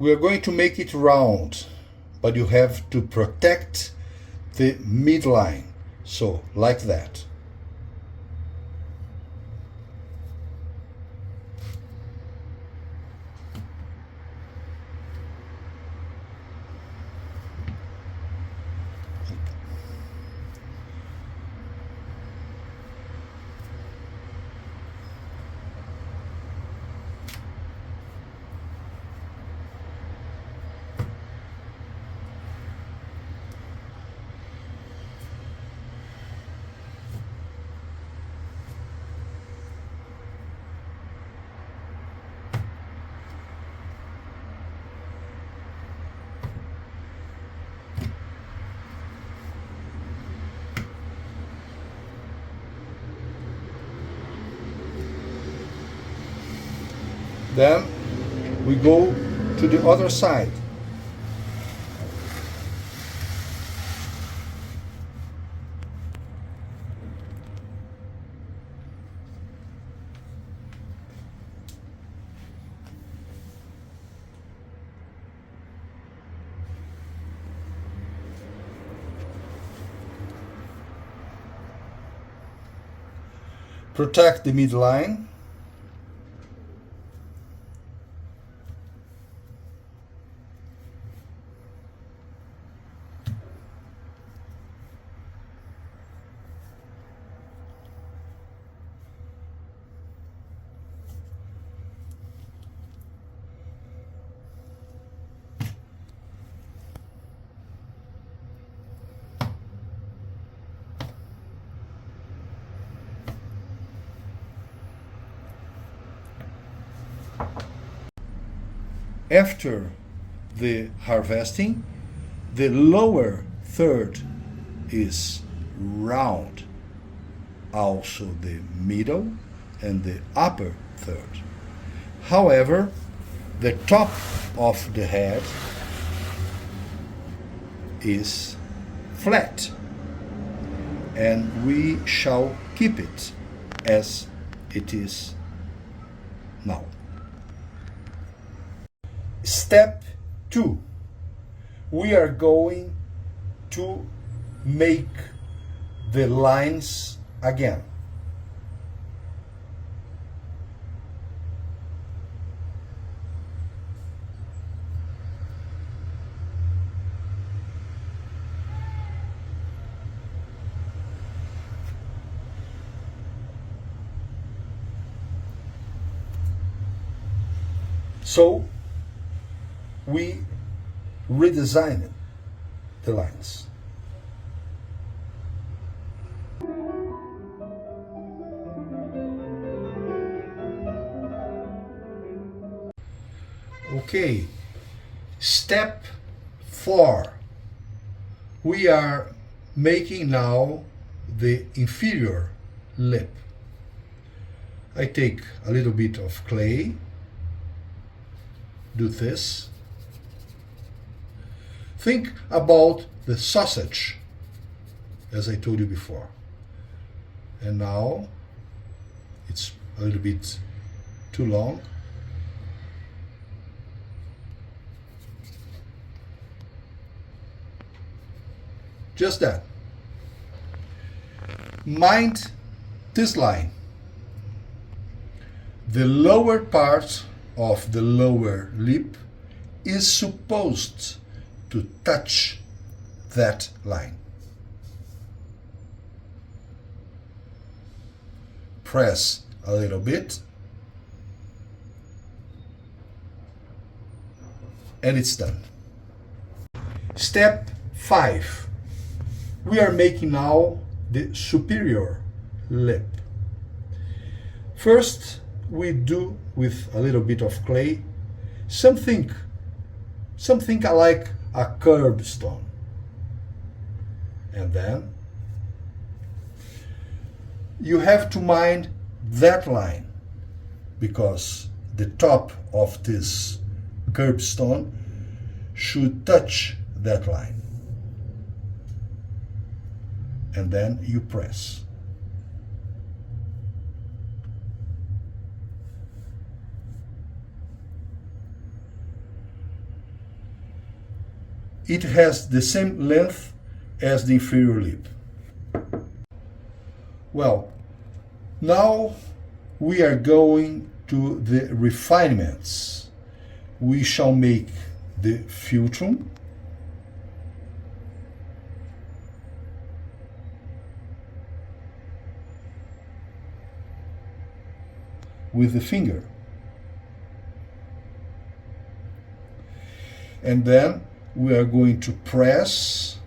We are going to make it round, but you have to protect the midline. So, like that. Then we go to the other side. Protect the midline. After the harvesting, the lower third is round, also the middle and the upper third. However, the top of the head is flat, and we shall keep it as it is now. Step 2. We are going to make the lines again. So we redesigned the lines. Okay, step 4. We are making now the inferior lip. I take a little bit of clay, do this. Think about the sausage, as I told you before. And now it's a little bit too long. Just that. Mind this line. The lower part of the lower lip is supposed to touch that line. Press a little bit, and it's done. Step 5. We are making now the superior lip. First, we do with a little bit of clay something like a curbstone. And then you have to mind that line, because the top of this curbstone should touch that line. And then you press. it has the same length as the inferior lip. Well, now we are going to the refinements. We shall make the philtrum, with the finger. And then we are going to press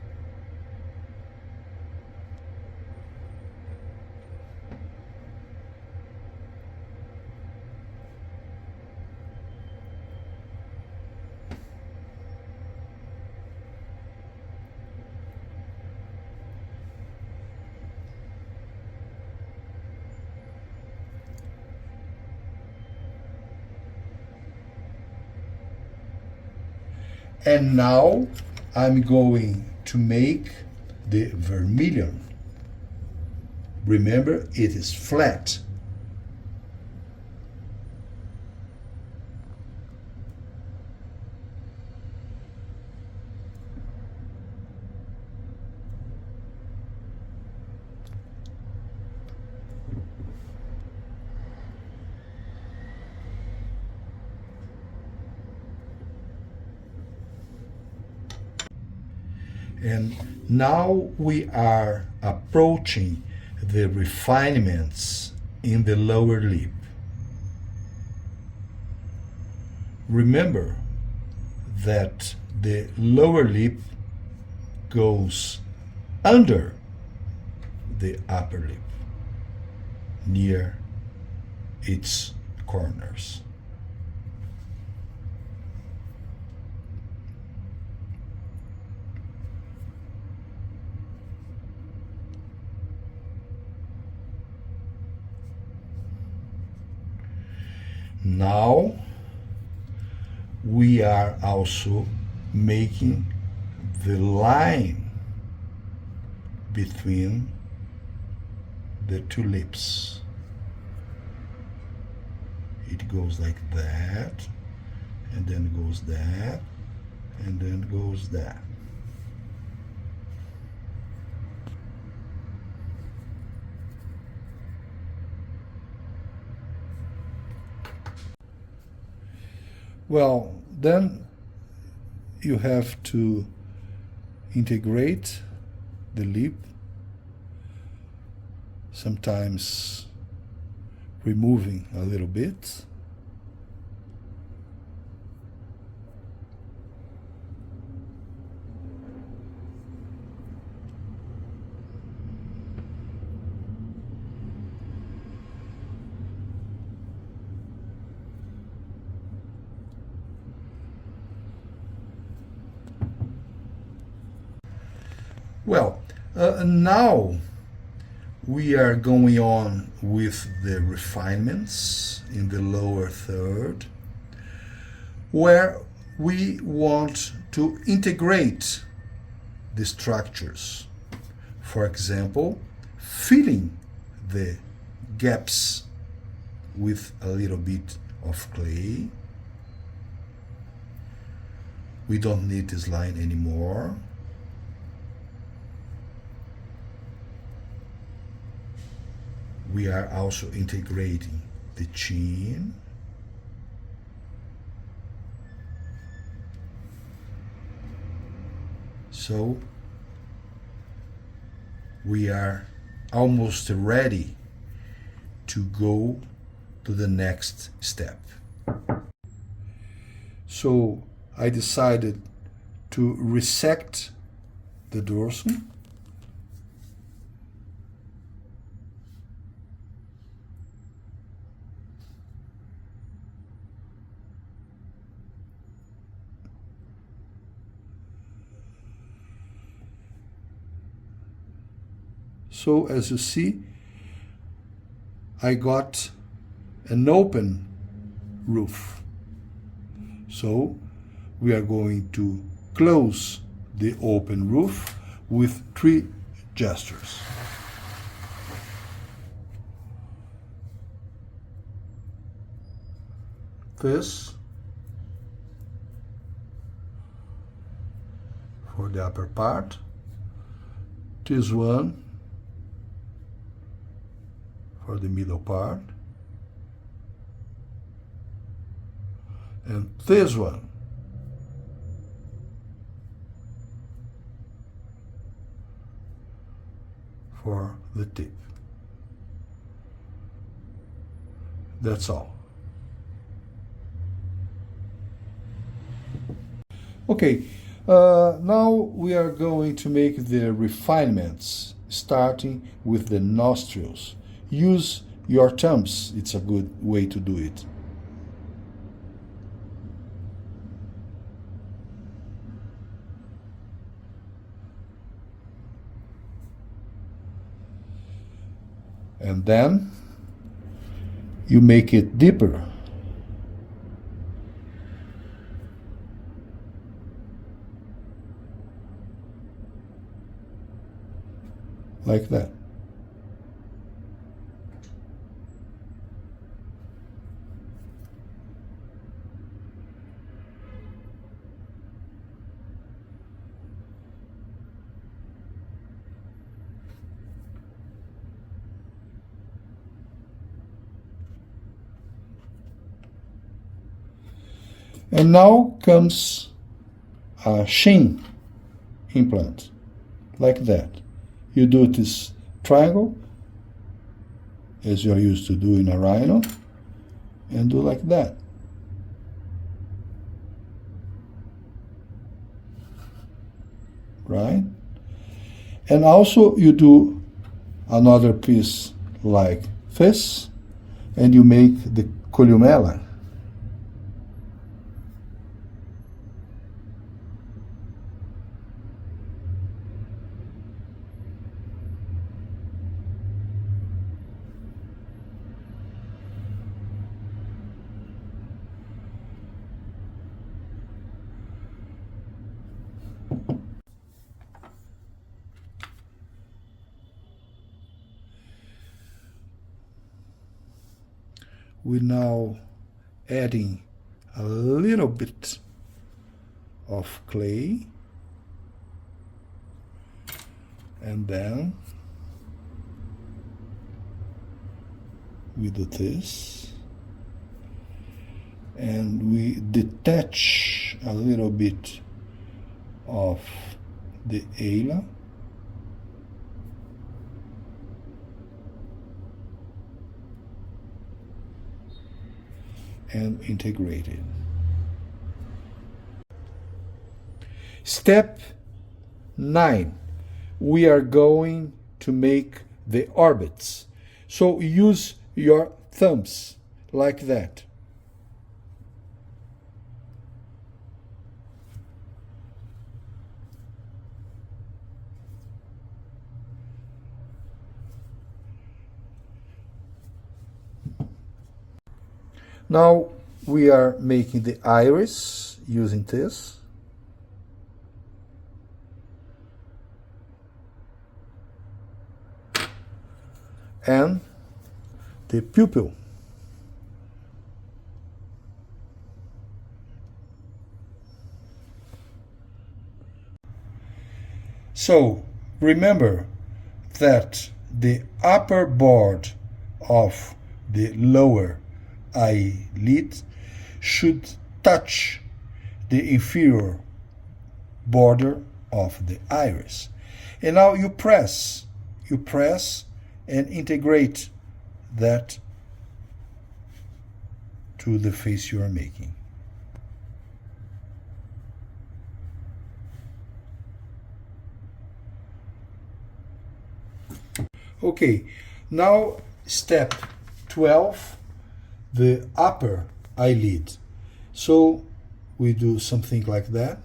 and now I'm going to make the vermilion. Remember, it is flat. And now we are approaching the refinements in the lower lip. Remember that the lower lip goes under the upper lip, near its corners. Now we are also making the line between the two lips. It goes like that, and then goes that, and then goes that. Well, then you have to integrate the lip, sometimes removing a little bit. Well, now we are going on with the refinements in the lower third, where we want to integrate the structures. For example, filling the gaps with a little bit of clay. We don't need this line anymore. We are also integrating the chin. So we are almost ready to go to the next step. So I decided to resect the dorsum. So as you see, I got an open roof. So we are going to close the open roof with 3 gestures. This, the upper part, this one for the middle part, and this one for the tip. That's all. Okay, now we are going to make the refinements, starting with the nostrils. Use your thumbs, it's a good way to do it. And then you make it deeper. Like that. And now comes a chin implant, like that. You do this triangle, as you're used to do in a rhino, and do like that. Right? And also you do another piece like this, and you make the collumela. We're now adding a little bit of clay, and then we do this, and we detach a little bit of the ala. And integrate it. Step 9. We are going to make the orbits. So use your thumbs like that. Now we are making the iris using this. And the pupil. So remember that the upper board of the lower eyelid should touch the inferior border of the iris. And now you press and integrate that to the face you are making. Okay, now step 12, the upper eyelid. So we do something like that.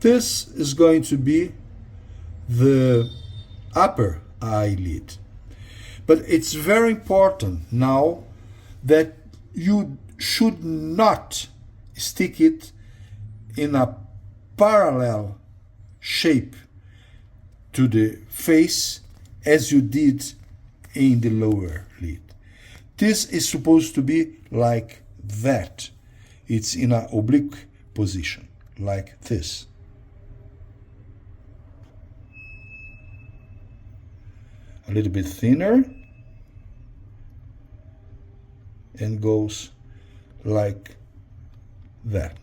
This is going to be the upper eyelid. But it's very important now that you should not stick it in a parallel shape to the face as you did in the lower lid. This is supposed to be like that. It's in an oblique position, like this. A little bit thinner, and goes like that.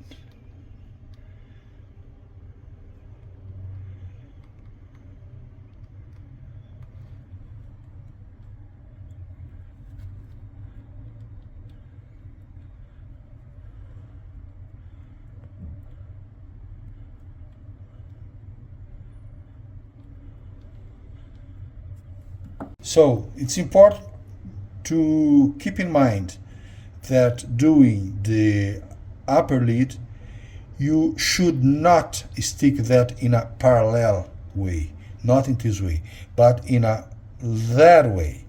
So it's important to keep in mind that doing the upper lid, you should not stick that in a parallel way, not in this way, but in a that way.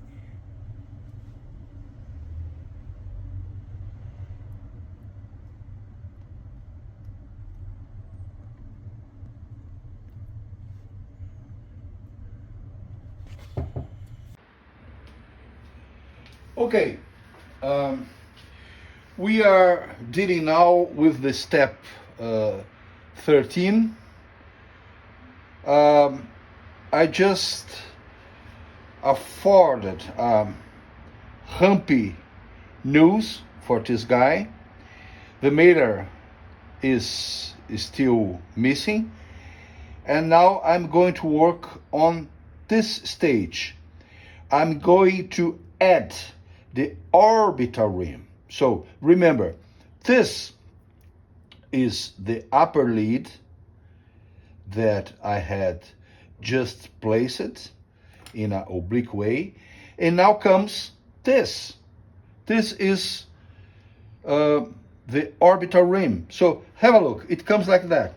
Okay, we are dealing now with the step 13. I just afforded humpy nose for this guy. The Malar is still missing, and now I'm going to work on this stage. I'm going to add the orbital rim. So remember, this is the upper lid that I had just placed in an oblique way, and now comes this. This is the orbital rim. So have a look. It comes like that.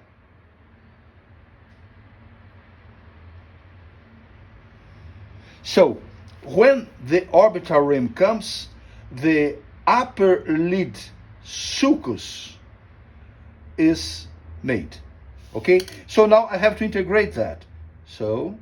So when the orbital rim comes, the upper lid sulcus is made. Okay, so now I have to integrate that. So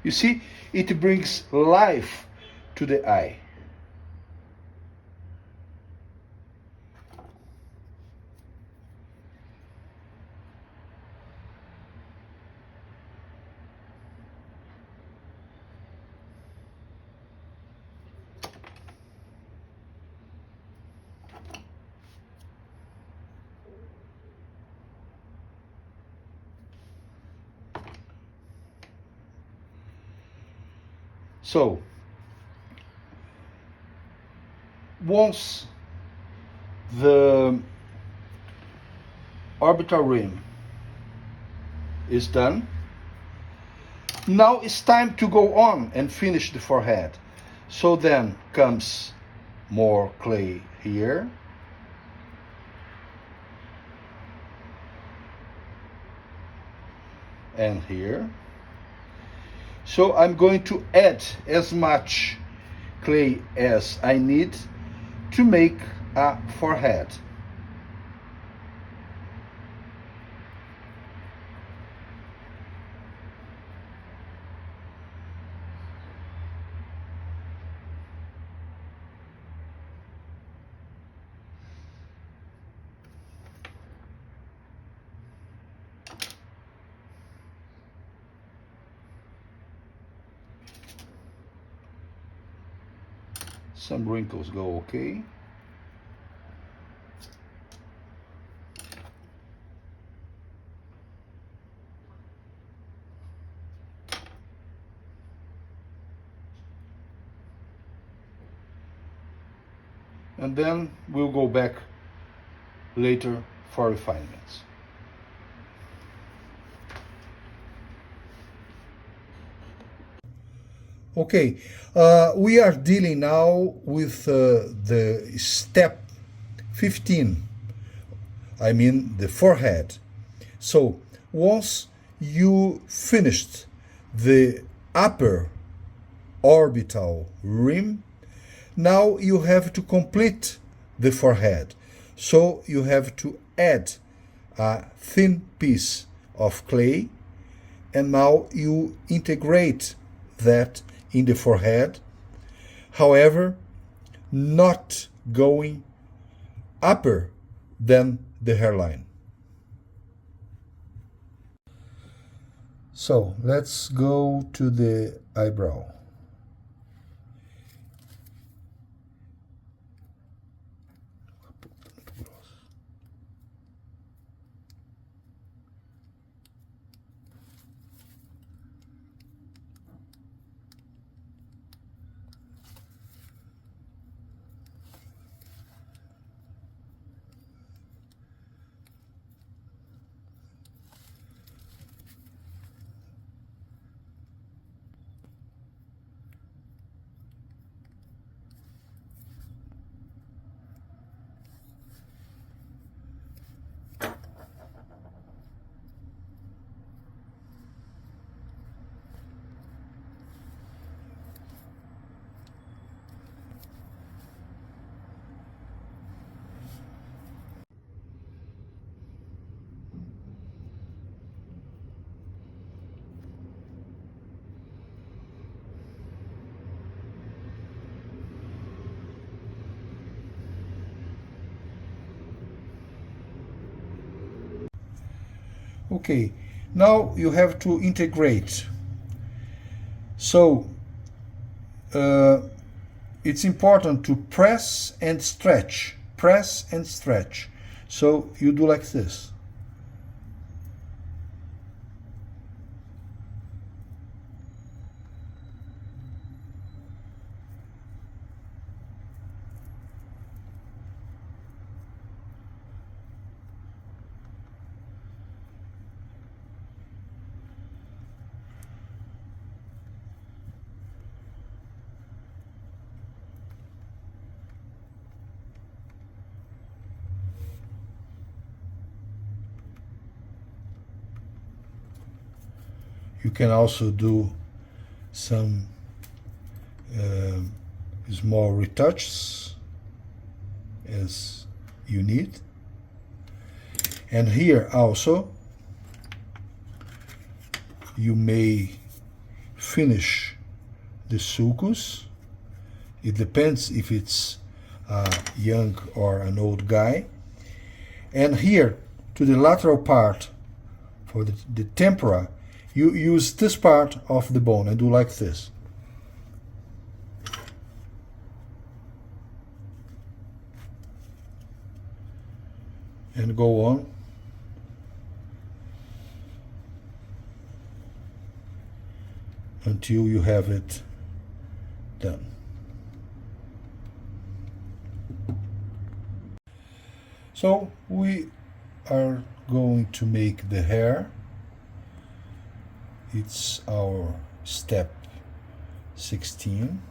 you see, it brings life to the eye. So, once the orbital rim is done, now it's time to go on and finish the forehead. So then comes more clay here. And here. So I'm going to add as much clay as I need to make a forehead. Some wrinkles go okay. and then we'll go back later for refinements. Okay, we are dealing now with the step 15, I mean the forehead. So once you finished the upper orbital rim, now you have to complete the forehead. So you have to add a thin piece of clay, and now you integrate that in the forehead, however, not going upper than the hairline. So let's go to the eyebrow. Okay, now you have to integrate. So it's important to press and stretch. Press and stretch. So you do like this. You can also do some small retouches as you need. And here also you may finish the sulcus. It depends if it's a young or an old guy. And here to the lateral part for the tempora, you use this part of the bone and do like this. And go on. Until you have it done. So we are going to make the hair. It's our step 16.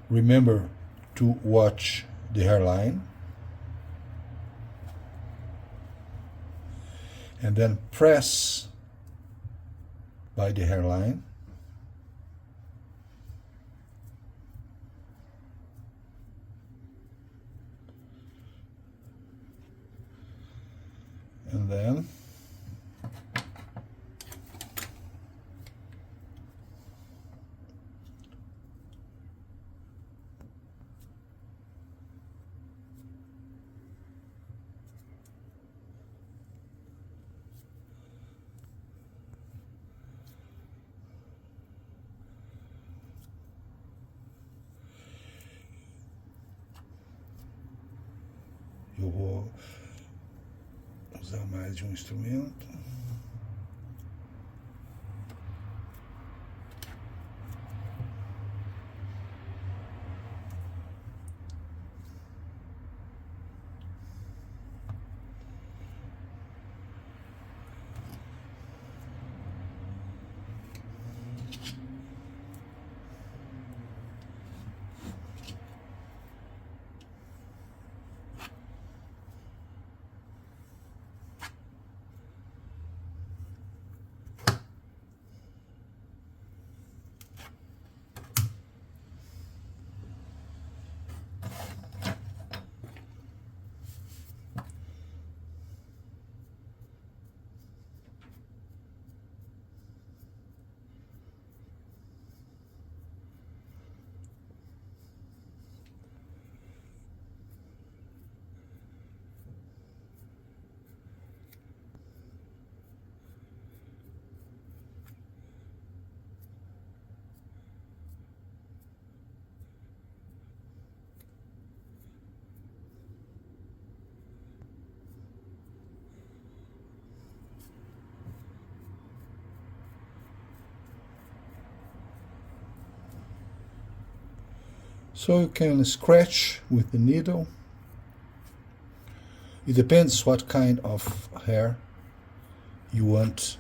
Remember to watch the hairline. And then press by the hairline. And then eu vou usar mais de um instrumento. So you can scratch with the needle. It depends what kind of hair you want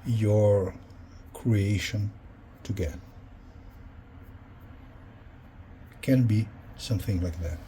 your creation to get. Can be something like that.